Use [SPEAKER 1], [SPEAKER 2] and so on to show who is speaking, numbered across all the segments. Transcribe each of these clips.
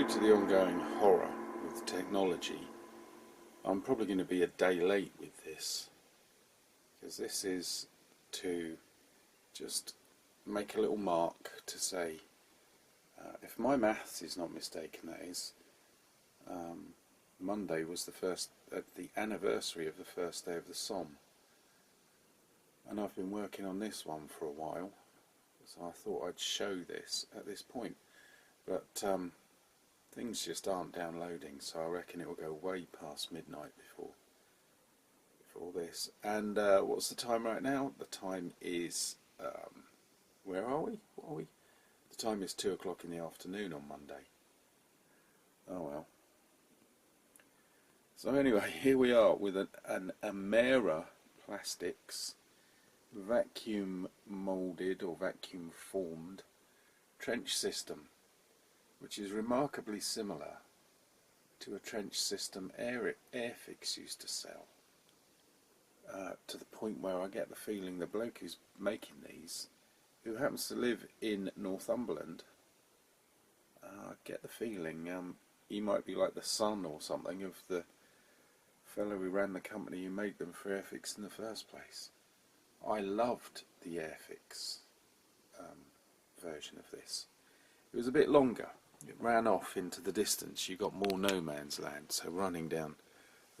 [SPEAKER 1] to the ongoing horror with technology, I'm probably going to be a day late with this, because this is to just make a little mark to say, if my maths is not mistaken, that is, Monday was the anniversary of the first day of the SOMME, and I've been working on this one for a while, so I thought I'd show this at this point, but things just aren't downloading, so I reckon it will go way past midnight before this. And what's the time right now? The time is, where are we? What are we? The time is 2 o'clock in the afternoon on Monday. Oh well. So anyway, here we are with an Amera Plastics vacuum moulded or vacuum formed trench system, which is remarkably similar to a trench system Airfix used to sell, to the point where I get the feeling the bloke who's making these, who happens to live in Northumberland, I get the feeling he might be like the son or something of the fellow who ran the company who made them for Airfix in the first place. I loved the Airfix version of this. It was a bit longer. It ran off into the distance. You got more no man's land, so running down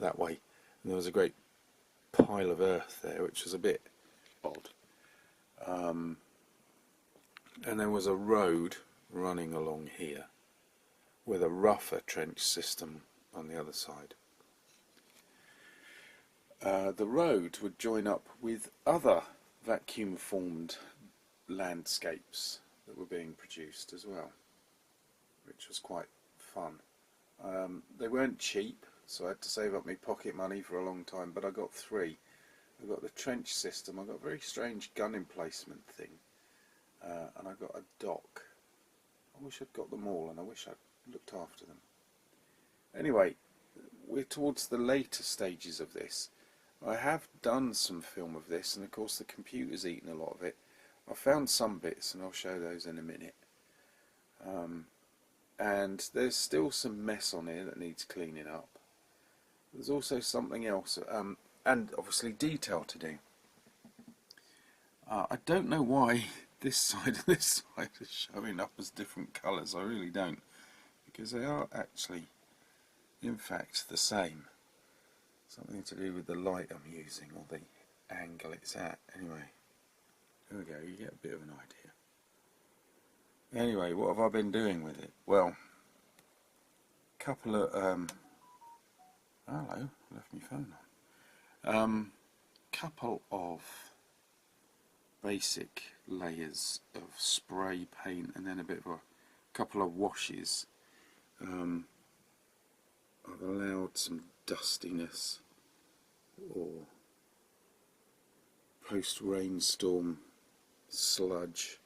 [SPEAKER 1] that way. And there was a great pile of earth there, which was a bit odd. And there was a road running along here with a rougher trench system on the other side. The road would join up with other vacuum formed landscapes that were being produced as well, which was quite fun. They weren't cheap, so I had to save up my pocket money for a long time, but I got three. I got the trench system, I got a very strange gun emplacement thing, and I got a dock. I wish I'd got them all, and I wish I'd looked after them. Anyway, we're towards the later stages of this. I have done some film of this, and of course the computer's eaten a lot of it. I found some bits, and I'll show those in a minute. And there's still some mess on here that needs cleaning up. There's also something else, and obviously detail to do. I don't know why this side and this side is showing up as different colours. I really don't, because they are actually, in fact, the same. Something to do with the light I'm using, or the angle it's at. Anyway, there we go, you get a bit of an idea. Anyway, what have I been doing with it? Well, couple of, hello, left my phone on. Couple of basic layers of spray paint, and then a bit of a couple of washes. I've allowed some dustiness or post-rainstorm sludge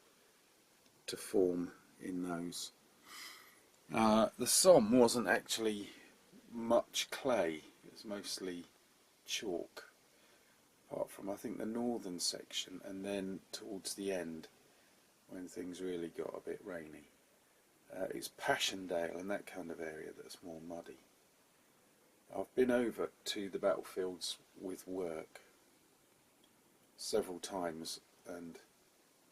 [SPEAKER 1] to form in those. The SOMME wasn't actually much clay, it was mostly chalk, apart from I think the northern section, and then towards the end when things really got a bit rainy. It's Passchendaele and that kind of area that's more muddy. I've been over to the battlefields with work several times and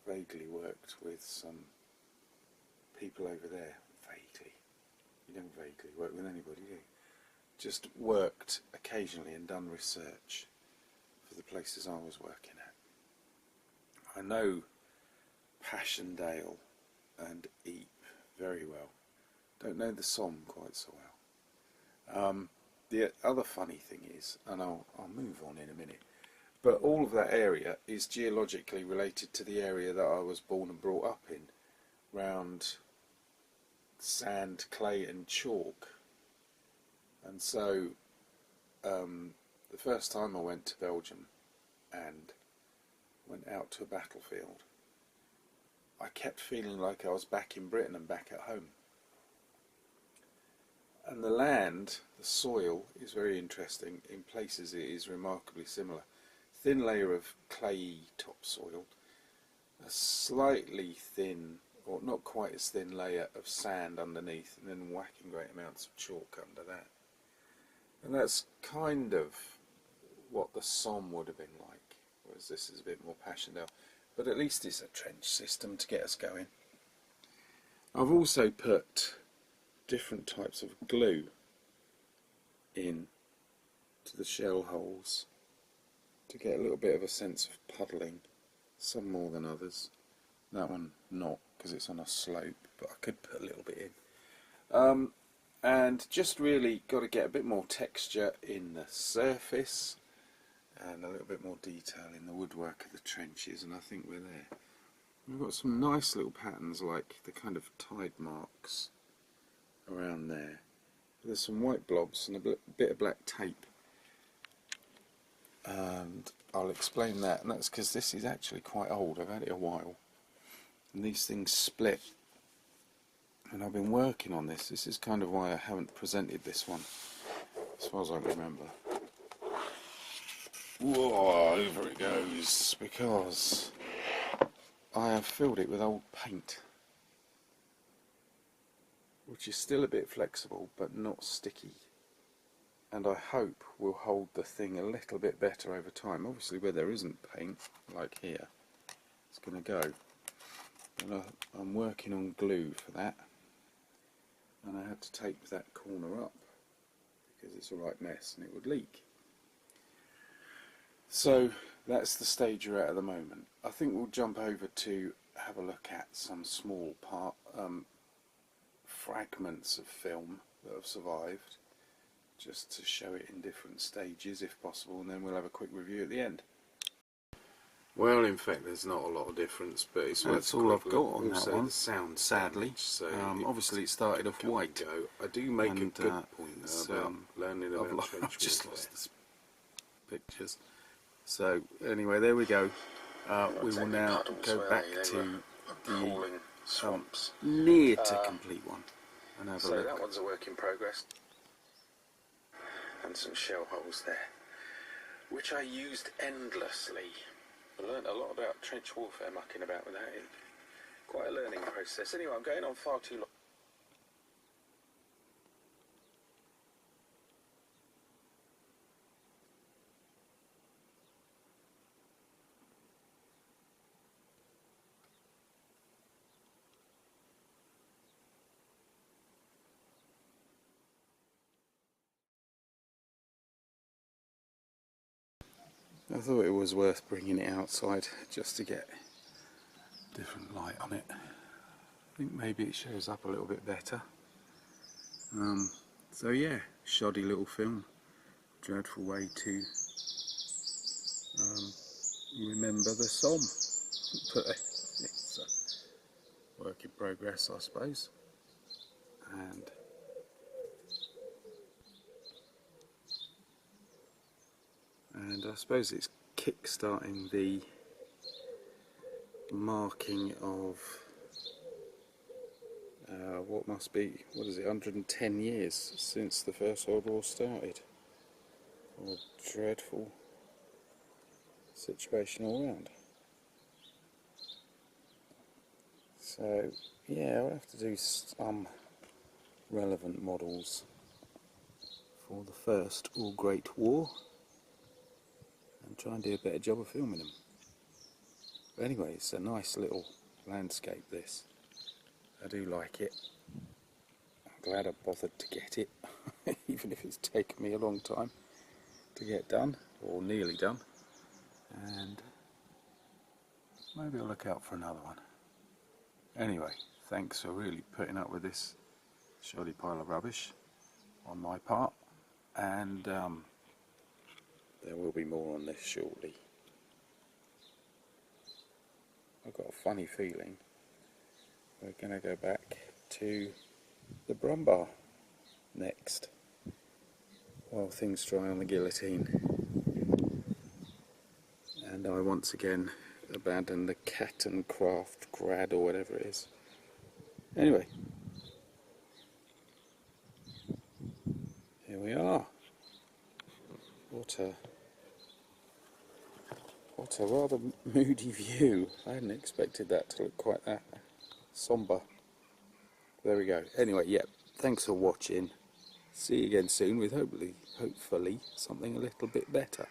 [SPEAKER 1] vaguely worked with some people over there. Vaguely. You don't vaguely work with anybody, do you? Just worked occasionally and done research for the places I was working at. I know Passchendaele and Ypres very well. Don't know the SOMME quite so well. The other funny thing is, and I'll move on in a minute, but all of that area is geologically related to the area that I was born and brought up in, round sand, clay and chalk. And so the first time I went to Belgium and went out to a battlefield, I kept feeling like I was back in Britain and back at home. And the land, the soil, is very interesting. In places it is remarkably similar. Thin layer of clayey topsoil, a slightly thin or not quite as thin layer of sand underneath, and then whacking great amounts of chalk under that. And that's kind of what the Somme would have been like, whereas this is a bit more Passchendaele. But at least it's a trench system to get us going. I've also put different types of glue in to the shell holes to get a little bit of a sense of puddling, some more than others. That one not, because it's on a slope, but I could put a little bit in. And just really got to get a bit more texture in the surface and a little bit more detail in the woodwork of the trenches, and I think we're there. We've got some nice little patterns like the kind of tide marks around there. There's some white blobs and a bit of black tape, and I'll explain that, and that's because this is actually quite old. I've had it a while, and these things split, and I've been working on this. This is kind of why I haven't presented this one as far as I remember. Whoa, over it goes, because I have filled it with old paint, which is still a bit flexible but not sticky, and I hope will hold the thing a little bit better over time. Obviously where there isn't paint, like here, it's going to go. And I'm working on glue for that, and I had to tape that corner up because it's a right mess and it would leak. So that's the stage we're at the moment. I think we'll jump over to have a look at some small fragments of film that have survived, just to show it in different stages if possible, and then we'll have a quick review at the end. Well, in fact, there's not a lot of difference, but it's that's all I've got on that one. The sound, sadly. So obviously, it started off white. I do make a good point about learning about trench I've just lost the pictures. So anyway, there we go. We will now go back to the swamps, near to complete one, and have a look. So that one's a work in progress, and some shell holes there, which I used endlessly. I learnt a lot about trench warfare mucking about with that. Quite a learning process. Anyway, I'm going on far too long. I thought it was worth bringing it outside just to get different light on it. I think maybe it shows up a little bit better. So yeah, shoddy little film. Dreadful way to remember the Somme. But it's a work in progress, I suppose. And I suppose it's kick-starting the marking of what must be, 110 years since the First World War started. What a dreadful situation all round. So yeah, I'll have to do some relevant models for the First or Great War and try and do a better job of filming them. But anyway, it's a nice little landscape, this. I do like it. I'm glad I bothered to get it, even if it's taken me a long time to get done, or nearly done. And maybe I'll look out for another one. Anyway, thanks for really putting up with this shoddy pile of rubbish on my part, and there will be more on this shortly. I've got a funny feeling we're going to go back to the Brumbar next, while things dry on the guillotine, and I once again abandon the cat and craft grad or whatever it is. Anyway, here we are. What a rather moody view. I hadn't expected that to look quite that sombre. There we go. Anyway, yeah, thanks for watching. See you again soon with hopefully something a little bit better.